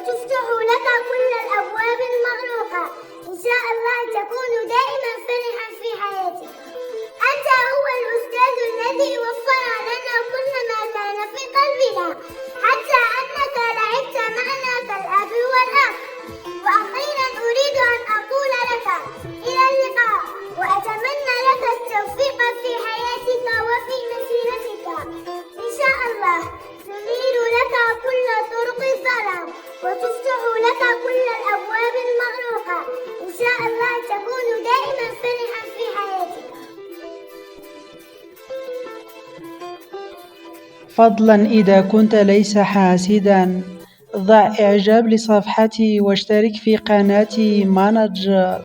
وتفتح لك كل الأبواب المغلوقة. إن شاء الله تكون دائما فرحا في حياتك. أنت هو الأستاذ الذي وفر لنا كل ما كان في قلبنا، حتى أنك لعبت معنا كالأب والأخ. وأخيرا أريد أن أقول لك إلى اللقاء، وأتمنى لك التوفيق في حياتك وفي مسيرتك. إن شاء الله تنير لك كل طرق الظلام، وتفتح لك كل الأبواب المغلوقة. إن شاء الله تكون دائما فرحا في حياتك. فضلا إذا كنت ليس حاسدا، ضع إعجاب لصفحتي واشترك في قناتي مانجر.